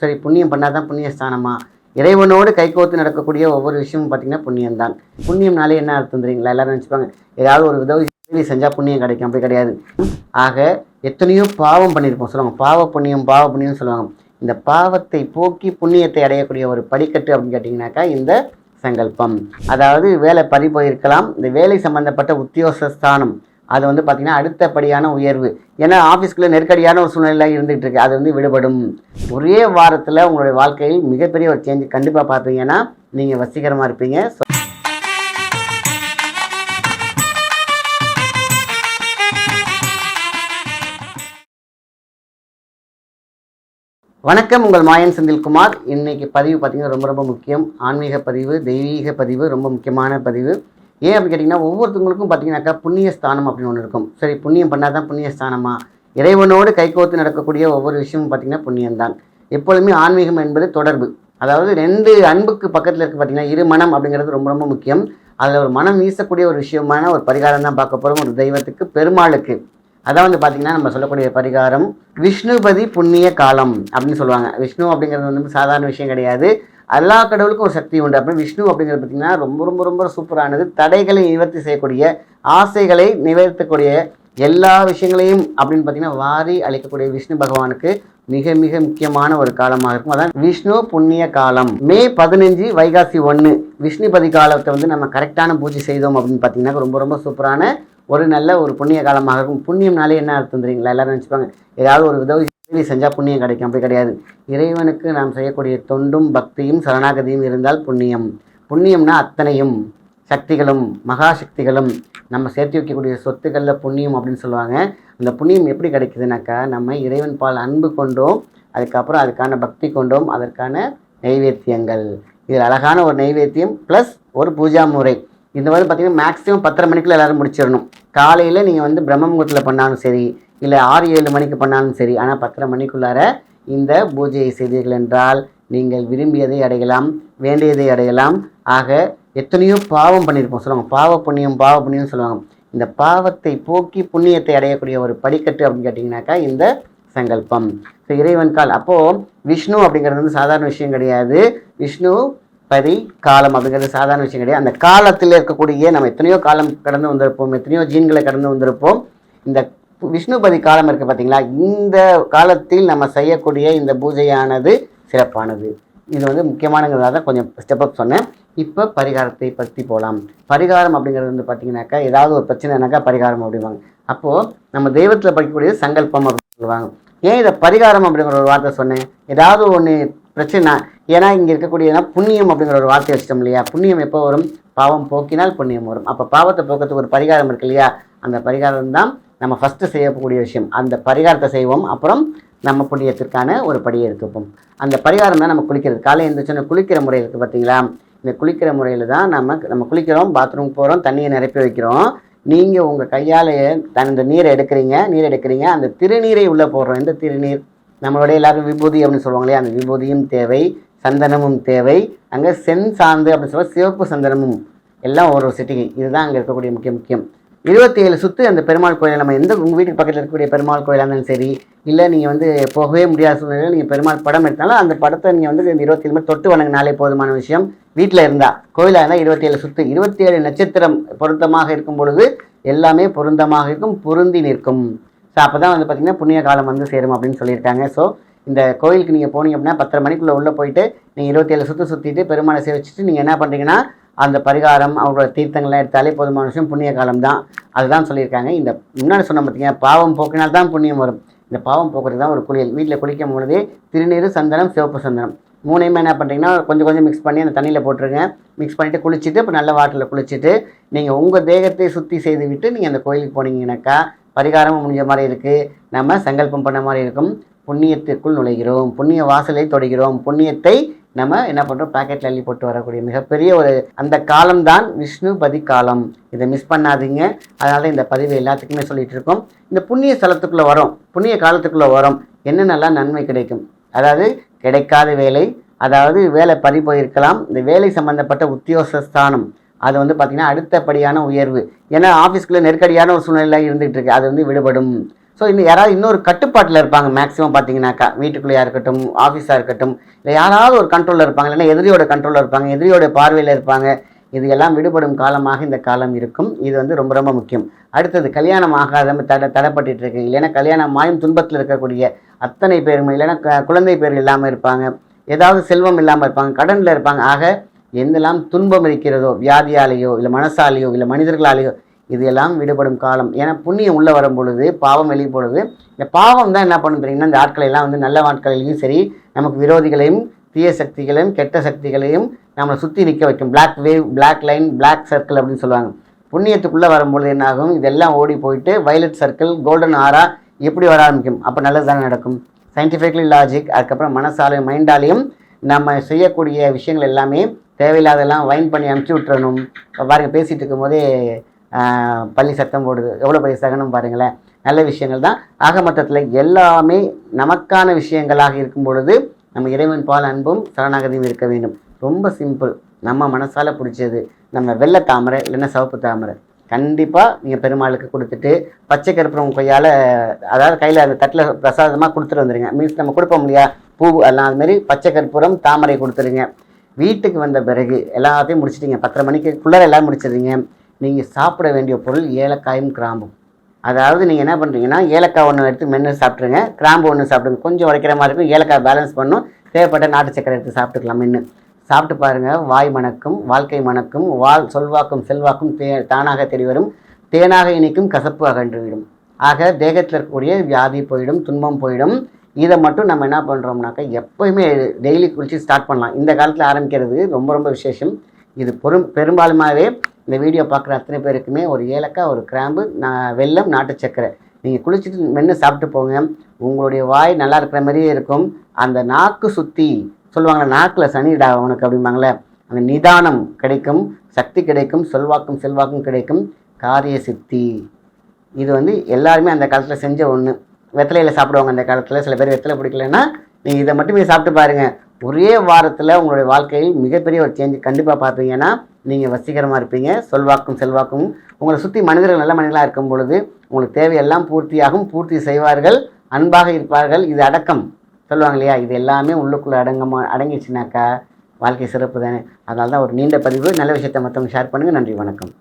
சரி, புண்ணியம் பண்ணால் தான் புண்ணியஸ்தானமா? இறைவனோடு கைகோர்த்து நடக்கக்கூடிய ஒவ்வொரு விஷயமும் பார்த்தீங்கன்னா புண்ணியம் தான். புண்ணியம்னாலே என்ன அர்த்தம் தெரியுங்களா? எல்லாரும் நினச்சிப்பாங்க ஏதாவது ஒரு உதவி செஞ்சால் புண்ணியம் கிடைக்கும். அப்படி கிடையாது. ஆக எத்தனையோ பாவம் பண்ணியிருப்போம் சொல்லுவாங்க. பாவ புண்ணியம்னு சொல்லுவாங்க. இந்த பாவத்தை போக்கி புண்ணியத்தை அடையக்கூடிய ஒரு படிக்கட்டு அப்படின்னு கேட்டிங்கனாக்கா இந்த சங்கல்பம். அதாவது வேலை பறி போயிருக்கலாம். இந்த வேலை சம்பந்தப்பட்ட உத்தியோகஸ்தானம் அது வந்து பார்த்திங்கன்னா அடுத்தபடியான உயர்வு. ஏன்னா ஆஃபீஸ்க்குள்ளே நெருக்கடியான ஒரு சூழ்நிலை இருந்துகிட்டு இருக்கு. அது வந்து விடுபடும். ஒரே வாரத்தில் உங்களுடைய வாழ்க்கையில் மிகப்பெரிய ஒரு சேஞ்ச் கண்டிப்பாக பார்ப்பீங்கன்னா நீங்கள் வசீகரமாக இருப்பீங்க. வணக்கம், உங்கள் மாயன் செந்தில்குமார். இன்னைக்கு பதிவு பார்த்திங்கன்னா ரொம்ப முக்கியம். ஆன்மீக பதிவு, தெய்வீக பதிவு, ரொம்ப முக்கியமான பதிவு. ஏன் அப்படின்னு கேட்டிங்கன்னா ஒவ்வொருத்தவங்களுக்கும் பார்த்தீங்கன்னாக்கா புண்ணியஸ்தானம் அப்படின்னு ஒன்று இருக்கும். சரி, புண்ணியம் பண்ணால் தான் புண்ணியஸ்தானமா? இறைவனோடு கைகோர்த்து நடக்கக்கூடிய ஒவ்வொரு விஷயமும் பார்த்திங்கன்னா புண்ணியம்தான். எப்பொழுதுமே ஆன்மீகம் என்பது தொடர்பு. அதாவது ரெண்டு அன்புக்கு பக்கத்தில் இருக்க பார்த்திங்கன்னா இரு மனம் அப்படிங்கிறது ரொம்ப முக்கியம். அதில் ஒரு மனம் வீசக்கூடிய ஒரு விஷயமான ஒரு பரிகாரம் தான் பார்க்க போகிறோம். ஒரு தெய்வத்துக்கு, பெருமாளுக்கு. அதான் வந்து பார்த்திங்கன்னா நம்ம சொல்லக்கூடிய பரிகாரம் விஷ்ணுபதி புண்ணிய காலம் அப்படின்னு சொல்லுவாங்க. விஷ்ணு அப்படிங்கிறது வந்து சாதாரண விஷயம் கிடையாது. எல்லா கடவுளுக்கும் ஒரு சக்தி உண்டு. அப்படி விஷ்ணு அப்படிங்கிறது பார்த்திங்கன்னா ரொம்ப சூப்பரானது. தடைகளை நிவர்த்தி செய்யக்கூடிய, ஆசைகளை நிவர்த்தக்கூடிய, எல்லா விஷயங்களையும் அப்படின்னு பார்த்திங்கன்னா வாரி அளிக்கக்கூடிய விஷ்ணு பகவானுக்கு மிக முக்கியமான ஒரு காலமாக இருக்கும். அதான் விஷ்ணு புண்ணிய காலம். மே 15 வைகாசி 1 விஷ்ணுபதி காலத்தை வந்து நம்ம கரெக்டான பூஜை செய்தோம் அப்படின்னு பார்த்திங்கன்னா ரொம்ப சூப்பரான ஒரு நல்ல ஒரு புண்ணிய காலமாக இருக்கும். புண்ணியம்னாலே என்ன அர்த்தம் தெரியுங்களா? எல்லாரும் நினச்சிப்பாங்க ஏதாவது ஒரு உதவி செஞ்சால் புண்ணியம் கிடைக்கும். அப்படி கிடையாது. இறைவனுக்கு நாம் செய்யக்கூடிய தொண்டும் பக்தியும் சரணாகதியும் இருந்தால் புண்ணியம். புண்ணியம்னா அத்தனையும் சக்திகளும் மகாசக்திகளும் நம்ம சேர்த்து வைக்கக்கூடிய சொத்துக்களில் புண்ணியம் அப்படின்னு சொல்லுவாங்க. அந்த புண்ணியம் எப்படி கிடைக்குதுனாக்கா நம்ம இறைவன் பால் அன்பு கொண்டோம், அதுக்கப்புறம் அதுக்கான பக்தி கொண்டோம், அதற்கான நைவேத்தியங்கள். இதில் அழகான ஒரு நைவேத்தியம் ப்ளஸ் ஒரு பூஜா முறை. இந்த வந்து பார்த்திங்கன்னா மேக்ஸிமம் 10:30 மணிக்குள்ள எல்லோரும் முடிச்சிடணும். காலையில் நீங்கள் வந்து பிரம்ம முகூர்த்தத்தில் பண்ணாலும் சரி, இல்லை 6-7 மணிக்கு பண்ணாலும் சரி, ஆனால் 10:30 மணிக்குள்ளார இந்த பூஜையை செய்தீர்கள் என்றால் நீங்கள் விரும்பியதை அடையலாம், வேண்டியதை அடையலாம். ஆக எத்தனையோ பாவம் பண்ணியிருப்போம் சொல்லுவாங்க. பாவ புண்ணியம்னு சொல்லுவாங்க. இந்த பாவத்தை போக்கி புண்ணியத்தை அடையக்கூடிய ஒரு படிக்கட்டு அப்படின்னு கேட்டிங்கனாக்கா இந்த சங்கல்பம். ஸோ இறைவன் கால். அப்போது விஷ்ணு அப்படிங்கிறது வந்து சாதாரண விஷயம் கிடையாது. விஷ்ணு பதி காலம் அப்படிங்கிறது சாதாரண விஷயம் கிடையாது. அந்த காலத்தில் இருக்கக்கூடிய நம்ம எத்தனையோ காலம் கடந்து வந்திருப்போம், எத்தனையோ ஜீன்களை கடந்து வந்திருப்போம். இந்த விஷ்ணுபதி காலம் இருக்குது பார்த்தீங்களா? இந்த காலத்தில் நம்ம செய்யக்கூடிய இந்த பூஜையானது சிறப்பானது. இது வந்து முக்கியமானங்கிறதா தான் கொஞ்சம் ஸ்டெப்அப் சொன்னேன். இப்போ பரிகாரத்தை பற்றி போகலாம். பரிகாரம் அப்படிங்கிறது வந்து பார்த்தீங்கன்னாக்கா ஏதாவது ஒரு பிரச்சனைனாக்கா பரிகாரம் அப்படிவாங்க. அப்போது நம்ம தெய்வத்தில் படிக்கக்கூடியது சங்கல்பம் அப்படின்னு சொல்லுவாங்க. ஏன் இதை பரிகாரம் அப்படிங்கிற ஒரு வார்த்தை சொன்னேன்? ஏதாவது ஒன்று பிரச்சனை. ஏன்னா இங்கே இருக்கக்கூடியதுனா புண்ணியம் அப்படிங்கிற ஒரு வார்த்தை வச்சிட்டோம் இல்லையா? புண்ணியம் எப்போ வரும்? பாவம் போக்கினால் புண்ணியம் வரும். அப்போ பாவத்தை போக்கிறதுக்கு ஒரு பரிகாரம் இருக்கு இல்லையா? அந்த பரிகாரம் தான் நம்ம ஃபஸ்ட்டு செய்யக்கூடிய விஷயம். அந்த பரிகாரத்தை செய்வோம், அப்புறம் நம்ம புண்ணியத்திற்கான ஒரு படியை எடுத்துப்போம். அந்த பரிகாரம் தான் நம்ம குளிக்கிறது. காலை எழுந்திரிச்சோன்னா குளிக்கிற முறை இருக்குது பார்த்தீங்களா? இந்த குளிக்கிற முறையில் தான் நம்ம குளிக்கிறோம், பாத்ரூம் போகிறோம், தண்ணியை நிரப்பி வைக்கிறோம். நீங்கள் உங்கள் கையால் இந்த நீரை எடுக்கிறீங்க. அந்த திருநீரை உள்ளே போடுறோம். எந்த திருநீர்? நம்மளுடைய எல்லாரும் விபூதி அப்படின்னு சொல்லுவாங்களே, அந்த விபூதியும் தேவை, சந்தனமும் தேவை. அங்கே சென் சாந்து அப்படின்னு சொல்ல சிவப்பு சந்தனமும் எல்லாம் ஒரு சிட்டிகை. இதுதான் அங்கே இருக்கக்கூடிய முக்கியம். 27 சுற்று அந்த பெருமாள் கோயில். நம்ம எந்த உங்கள் வீட்டுக்கு பக்கத்தில் இருக்கக்கூடிய பெருமாள் கோயிலாக இருந்தாலும் சரி, இல்லை நீங்கள் வந்து போகவே முடியாத சூழ்நிலையில் நீங்கள் பெருமாள் படம் எடுத்தாலும் அந்த படத்தை நீங்கள் வந்து இந்த 27 மாதிரி தொட்டு வணங்கினாலே போதுமான விஷயம். வீட்டில் இருந்தால், கோயிலாக இருந்தால் 27 சுற்று, 27 நட்சத்திரம் பொருத்தமாக இருக்கும் பொழுது எல்லாமே பொருந்தமாக இருக்கும், பொருந்தி நிற்கும். ஸோ அப்போ தான் வந்து பார்த்திங்கன்னா புண்ணிய காலம் வந்து சேரும் அப்படின்னு சொல்லியிருக்காங்க. ஸோ இந்த கோயிலுக்கு நீங்கள் போனீங்க அப்படின்னா 10:30 மணிக்குள்ளே உள்ளே போயிட்டு நீங்கள் 27 சுற்று சுற்றிட்டு பெருமாளை சேவிச்சுட்டு நீங்கள் என்ன பண்ணுறீங்கன்னா அந்த பரிகாரம் அவங்களோட தீர்த்தங்கள்லாம் எடுத்தாலே போதுமான விஷயம். புண்ணிய காலம் தான். அதுதான் சொல்லியிருக்காங்க. இந்த முன்னாடி சொன்ன பார்த்தீங்கன்னா பாவம் போக்கினால் தான் புண்ணியம் வரும். இந்த பாவம் போக்குறது தான் ஒரு குளியல். வீட்டில் குளிக்கும் பொழுதே திருநீர், சந்தனம், சிவப்பு சந்தனம் மூணையுமே என்ன பண்ணுறீங்கன்னா கொஞ்சம் மிக்ஸ் பண்ணி அந்த தண்ணியில் போட்டுருங்க. மிக்ஸ் பண்ணிவிட்டு குளிச்சுட்டு இப்போ நல்ல வாட்டரில் குளிச்சுட்டு நீங்கள் உங்கள் தேகத்தை சுற்றி செய்து விட்டு நீங்கள் அந்த கோயிலுக்கு போனீங்கன்னாக்கா பரிகாரமும் முடிஞ்ச மாதிரி இருக்குது, நம்ம சங்கல்பம் பண்ண மாதிரி இருக்கும். புண்ணியத்திற்குள் நுழைகிறோம், புண்ணிய வாசலை தொடுகிறோம். புண்ணியத்தை நம்ம என்ன பண்ணுறோம்? பாக்கெட்டில் அள்ளி போட்டு வரக்கூடிய மிகப்பெரிய ஒரு அந்த காலம்தான் விஷ்ணுபதி காலம். இதை மிஸ் பண்ணாதீங்க. அதனால் இந்த பதிவு எல்லாத்துக்குமே சொல்லிகிட்டு இருக்கோம். இந்த புண்ணிய ஸ்தலத்துக்குள்ளே வரோம், புண்ணிய காலத்துக்குள்ளே வரோம், என்னென்னலாம் நன்மை கிடைக்கும்? அதாவது கிடைக்காத வேலை, அதாவது வேலை பறி போயிருக்கலாம். இந்த வேலை சம்பந்தப்பட்ட உத்தியோகஸ்தானம் அது வந்து பார்த்திங்கன்னா அடுத்தபடியான உயர்வு. ஏன்னா ஆஃபீஸ்க்குள்ளே நெருக்கடியான ஒரு சூழ்நிலை இருந்துகிட்டு இருக்கு. அது வந்து விடுபடும். ஸோ இன்னும் யாராவது இன்னொரு கட்டுப்பாட்டில் இருப்பாங்க. மேக்ஸிமம் பார்த்தீங்கன்னாக்கா வீட்டுக்குள்ளேயா இருக்கட்டும், ஆஃபீஸாக இருக்கட்டும், இல்லை யாராவது ஒரு கண்ட்ரோலில் இருப்பாங்க, இல்லைன்னா எதிரியோட கண்ட்ரோலில் இருப்பாங்க, எதிரியோட பார்வையில் இருப்பாங்க. இது எல்லாம் விடுபடும் காலமாக இந்த காலம் இருக்கும். இது வந்து ரொம்ப ரொம்ப முக்கியம். அடுத்தது கல்யாணம் ஆகாத தடைப்பட்டு இருக்கு, இல்லைன்னா கல்யாணம் மாயும் துன்பத்தில் இருக்கக்கூடிய அத்தனை பேருமே, இல்லைன்னா குழந்தை பேர் இல்லாமல் இருப்பாங்க, ஏதாவது செல்வம் இல்லாமல் இருப்பாங்க, கடனில் இருப்பாங்க. ஆக எந்தெல்லாம் துன்பம் இருக்கிறதோ, வியாதியாலேயோ இல்லை மனசாலேயோ இல்லை மனிதர்களாலேயோ, இது எல்லாம் விடுபடும் காலம். ஏன்னா புண்ணியம் உள்ளே வரும் பொழுது பாவம் வெளியே பொழுது, இந்த பாவம் தான் என்ன பண்ணும் தெரியுங்கன்னா, இந்த ஆட்களை எல்லாம் வந்து நல்ல ஆட்களையும் சரி, நமக்கு விரோதிகளையும் தீய சக்திகளையும் கெட்ட சக்திகளையும் நம்மளை சுற்றி நிற்க வைக்கும். Black wave, black line, black circle அப்படின்னு சொல்லுவாங்க. புண்ணியத்துக்குள்ளே வரும்பொழுது என்னாகும், இதெல்லாம் ஓடி போயிட்டு வயலட் சர்க்கிள், கோல்டன் ஆரா எப்படி வர ஆரம்பிக்கும். அப்போ நல்லது தானே நடக்கும். Scientifically logic. அதுக்கப்புறம் மனசாலையும் மைண்டாலையும் நம்ம செய்யக்கூடிய விஷயங்கள் எல்லாமே தேவையில்லாதெல்லாம் வைன் பண்ணி அனுப்பிச்சி விட்டுறணும். பாருங்கள், பேசிகிட்டு இருக்கும்போதே பள்ளி சத்தம் போடுது, எவ்வளோ பெரிய சகனம் பாருங்களேன். நல்ல விஷயங்கள் தான். ஆக மொத்தத்தில் எல்லாமே நமக்கான விஷயங்களாக இருக்கும் பொழுது நம்ம இறைவன் பால் அன்பும் சரணாகதியும் இருக்க வேண்டும். ரொம்ப சிம்பிள். நம்ம மனசால் பிடிச்சது நம்ம வெள்ளை தாமரை இல்லைன்னா சிவப்பு தாமரை கண்டிப்பாக நீங்கள் பெருமாளுக்கு கொடுத்துட்டு பச்சை கருப்புறம் கையால், அதாவது கையில் அந்த தட்டில் பிரசாதமாக கொடுத்துட்டு வந்துடுங்க. மீன்ஸ் நம்ம கொடுப்போம் இல்லையா பூ, எல்லாம் அதுமாரி பச்சை கற்பூரம் தாமரை கொடுத்துருங்க. வீட்டுக்கு வந்த பிறகு எல்லாத்தையும் முடிச்சிட்டிங்க, 10:30 மணிக்குள்ளே எல்லாம் முடிச்சிடுறீங்க. நீங்கள் சாப்பிட வேண்டிய பொருள் ஏலக்காயும் கிராம்பும். அதாவது நீங்கள் என்ன பண்ணுறீங்கன்னா, ஏலக்காய் ஒன்று எடுத்து மென்று சாப்பிட்ருங்க, கிராம்பு ஒன்று சாப்பிடுங்க. கொஞ்சம் உரைக்கிற மாதிரி இருக்கும், ஏலக்காய் பேலன்ஸ் பண்ணும். தேவைப்பட்ட நாட்டு சக்கரை எடுத்து சாப்பிட்டுக்கலாம். மென்று சாப்பிட்டு பாருங்கள். வாய் மணக்கும், வாழ்க்கை மணக்கும், சொல்வாக்கும் செல்வாக்கும் தானாக தேடி வரும். தேனாக இனிக்கும், கசப்பு அகன்றுவிடும். ஆக தேகத்தில் இருக்கக்கூடிய வியாதி போயிடும், துன்பம் போயிடும். இதை மட்டும் நம்ம என்ன பண்ணுறோம்னாக்கா எப்போயுமே டெய்லி குளிச்சு ஸ்டார்ட் பண்ணலாம். இந்த காலத்தில் ஆரம்பிக்கிறது ரொம்ப ரொம்ப விசேஷம். இது பெரும்பாலுமாகவே இந்த வீடியோ பார்க்குற அத்தனை பேருக்குமே ஒரு ஏலக்காய், ஒரு கிராம்பு, வெல்லம், நாட்டு சக்கரை நீங்கள் குளிச்சுட்டு மென்று சாப்பிட்டு போங்க. உங்களுடைய வாய் நல்லா இருக்கிற மாதிரியே இருக்கும். அந்த நாக்கு சுற்றி சொல்லுவாங்களே, நாக்கில் சனிடா உனக்கு அப்படிம்பாங்களே, அந்த நிதானம் கிடைக்கும், சக்தி கிடைக்கும், சொல்வாக்கும் செல்வாக்கும் கிடைக்கும், காரிய சித்தி. இது வந்து எல்லாருமே அந்த காலத்தில் செஞ்ச ஒன்று. வெத்தலையில் சாப்பிடுவாங்க அந்த காலத்தில். சில பேர் வெத்தலை பிடிக்கலன்னா நீங்கள் இதை மட்டுமே சாப்பிட்டு பாருங்கள். ஒரே வாரத்தில் உங்களுடைய வாழ்க்கையில் மிகப்பெரிய ஒரு சேஞ்ச் கண்டிப்பாக பார்ப்பீங்கன்னா நீங்கள் வசீகரமாக இருப்பீங்க. சொல்வாக்கும் செல்வாக்கும் உங்களை சுற்றி மனிதர்கள் நல்ல மனிதர்களாக இருக்கும் பொழுது உங்களுக்கு தேவையெல்லாம் பூர்த்தியாகும், பூர்த்தி செய்வார்கள், அன்பாக இருப்பார்கள். இது அடக்கம் சொல்லுவாங்க இல்லையா, இது எல்லாமே உள்ளுக்குள்ளே அடங்கிச்சுனாக்கா வாழ்க்கை சிறப்பு தானே. அதனால தான் ஒரு நீண்ட பதிவு. நல்ல விஷயத்தை மற்றவங்க ஷேர் பண்ணுங்கள். நன்றி, வணக்கம்.